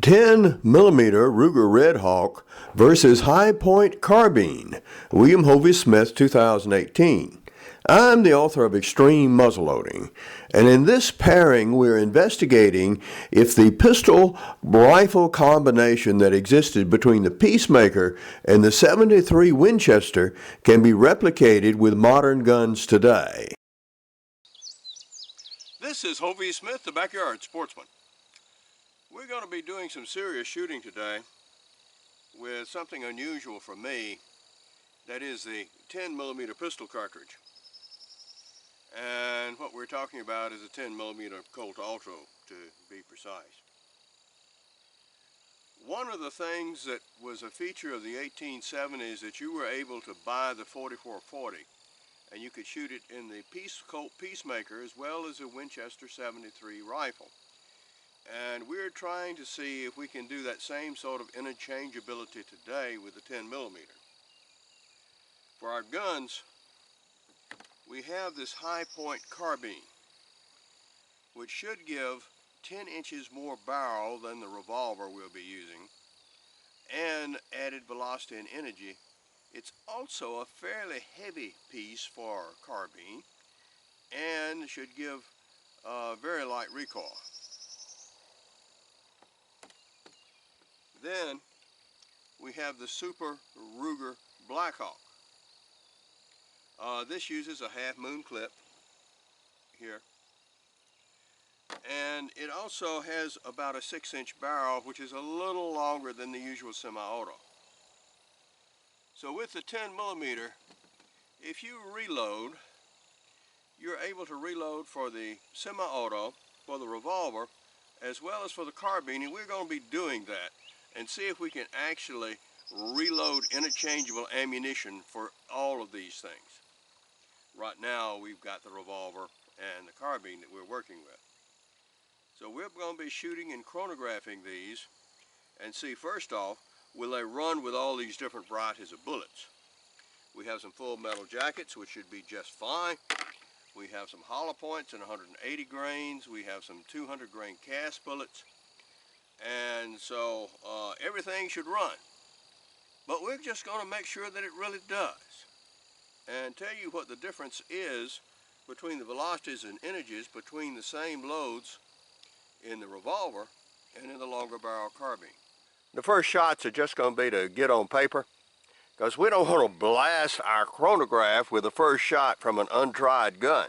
10 millimeter Ruger Redhawk versus High Point Carbine, William Hovey Smith, 2018. I'm the author of Extreme Muzzleloading, and in this pairing we're investigating if the pistol-rifle combination that existed between the Peacemaker and the .73 Winchester can be replicated with modern guns today. This is Hovey Smith, the Backyard Sportsman. We're going to be doing some serious shooting today with something unusual for me. That is the 10 millimeter pistol cartridge. And what we're talking about is a 10 millimeter Colt Ultra, to be precise. One of the things that was a feature of the 1870s that you were able to buy the 4440, and you could shoot it in the Colt Peacemaker as well as a Winchester 73 rifle. And we're trying to see if we can do that same sort of interchangeability today with the 10 millimeter. For our guns, we have this High Point Carbine, which should give 10 inches more barrel than the revolver we'll be using, and added velocity and energy. It's also a fairly heavy piece for carbine and should give very light recoil. Then we have the Super Ruger Blackhawk. This uses a half moon clip here, and it also has about a 6-inch barrel, which is a little longer than the usual semi-auto. So with the 10 millimeter, if you reload, you're able to reload for the semi-auto, for the revolver, as well as for the carbine, and we're going to be doing that and see if we can actually reload interchangeable ammunition for all of these things. Right now we've got the revolver and the carbine that we're working with. So we're going to be shooting and chronographing these and see, first off, will they run with all these different varieties of bullets. We have some full metal jackets, which should be just fine. We have some hollow points and 180 grains. We have some 200 grain cast bullets. And so everything should run. But we're just going to make sure that it really does, and tell you what the difference is between the velocities and energies between the same loads in the revolver and in the longer barrel carbine. The first shots are just going to be to get on paper, because we don't want to blast our chronograph with the first shot from an untried gun.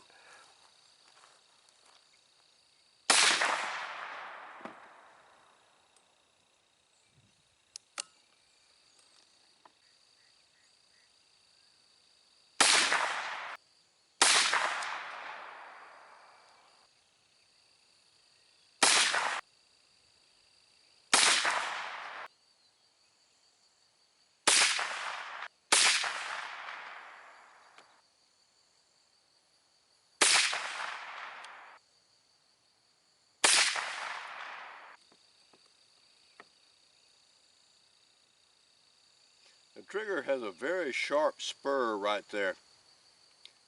The trigger has a very sharp spur right there,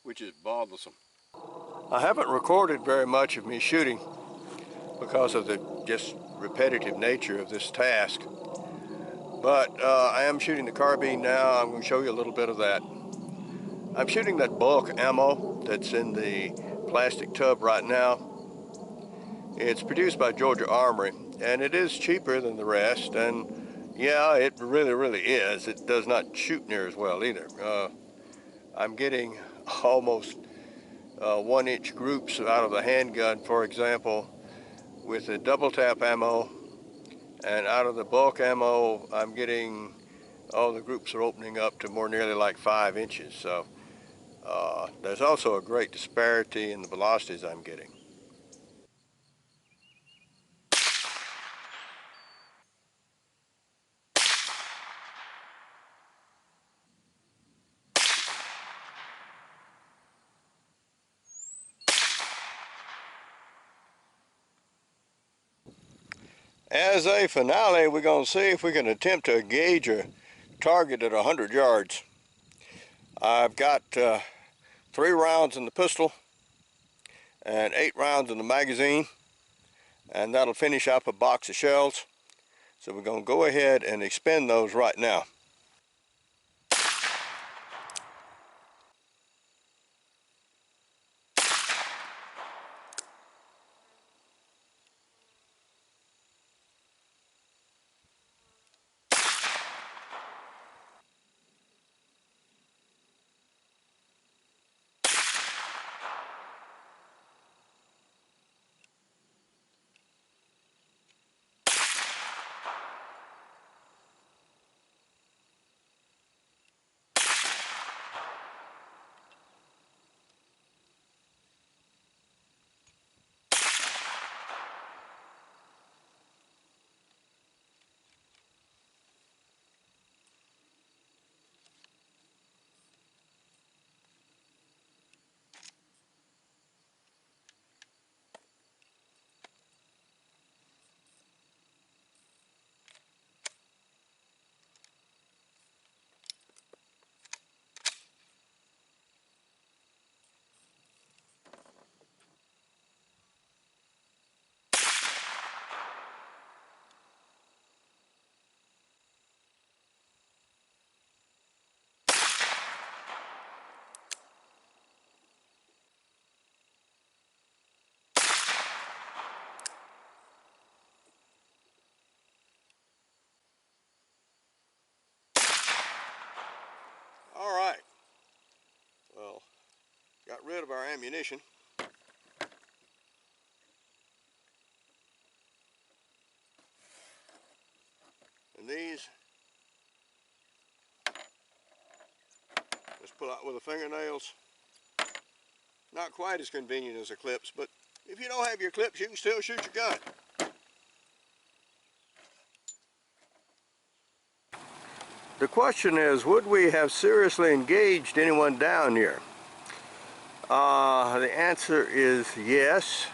which is bothersome. I haven't recorded very much of me shooting because of the just repetitive nature of this task. But I am shooting the carbine now. I'm going to show you a little bit of that. I'm shooting that bulk ammo that's in the plastic tub right now. It's produced by Georgia Armory, and it is cheaper than the rest, and yeah, it really is. It does not shoot near as well either. I'm getting almost 1-inch groups out of the handgun, for example, with the double tap ammo, and out of the bulk ammo, I'm getting, the groups are opening up to more nearly like 5 inches. So there's also a great disparity in the velocities I'm getting. As a finale, we're going to see if we can attempt to engage a target at 100 yards. I've got 3 rounds in the pistol and 8 rounds in the magazine, and that'll finish up a box of shells. So we're going to go ahead and expend those right now. All right. Well, got rid of our ammunition. And these just pull out with the fingernails. Not quite as convenient as the clips, but if you don't have your clips, you can still shoot your gun. The question is, would we have seriously engaged anyone down here? The answer is yes.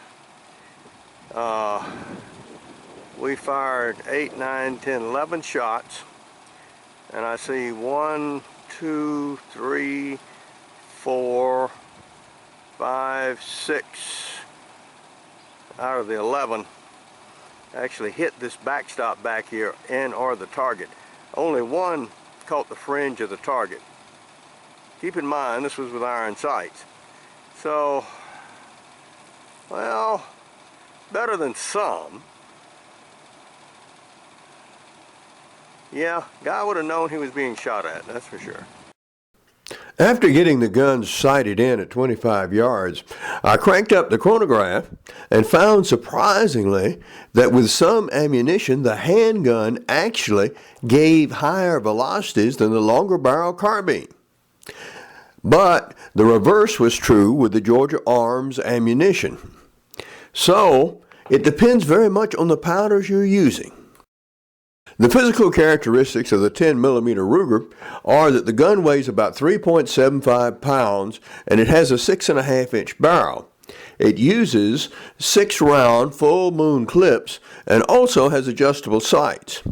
We fired 8, 9, 10, 11 shots, and I see 1, 2, 3, 4, 5, 6 out of the 11 actually hit this backstop back here and or the target. Only one caught the fringe of the target. Keep in mind, this was with iron sights. So, well, better than some. Yeah, guy would have known he was being shot at, that's for sure. After getting the guns sighted in at 25 yards, I cranked up the chronograph and found surprisingly that with some ammunition, the handgun actually gave higher velocities than the longer barrel carbine. But the reverse was true with the Georgia Arms ammunition. So it depends very much on the powders you're using. The physical characteristics of the 10mm Ruger are that the gun weighs about 3.75 pounds and it has a 6.5-inch barrel. It uses 6-round full moon clips and also has adjustable sights.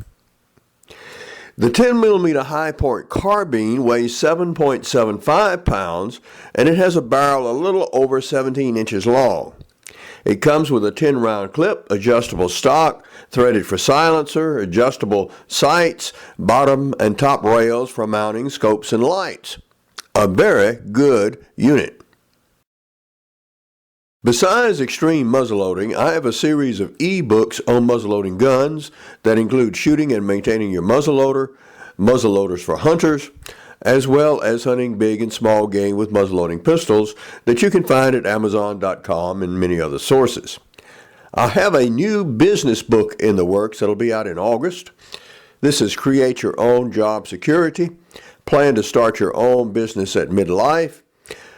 The 10mm high-point carbine weighs 7.75 pounds and it has a barrel a little over 17 inches long. It comes with a 10-round clip, adjustable stock, threaded for silencer, adjustable sights, bottom and top rails for mounting scopes and lights. A very good unit. Besides extreme muzzleloading, I have a series of e-books on muzzleloading guns that include shooting and maintaining your muzzleloader, muzzleloaders for hunters, as well as hunting big and small game with muzzleloading pistols that you can find at Amazon.com and many other sources. I have a new business book in the works that'll be out in August. This is Create Your Own Job Security, Plan to Start Your Own Business at Midlife.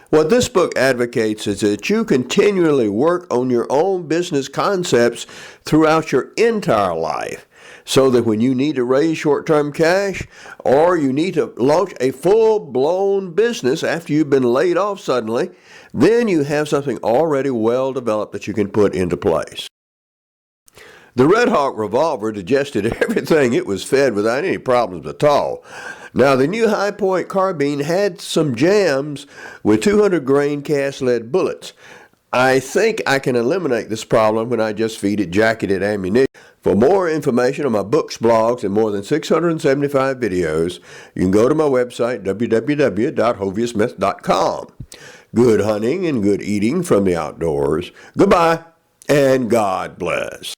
What this book advocates is that you continually work on your own business concepts throughout your entire life, so that when you need to raise short-term cash or you need to launch a full-blown business after you've been laid off suddenly, then you have something already well developed that you can put into place. The Redhawk revolver digested everything it was fed without any problems at all. Now, the new high-point carbine had some jams with 200 grain cast lead bullets. I think I can eliminate this problem when I just feed it jacketed ammunition For more information on my books, blogs, and more than 675 videos, you can go to my website, www.hoviasmith.com. Good hunting and good eating from the outdoors. Goodbye, and God bless.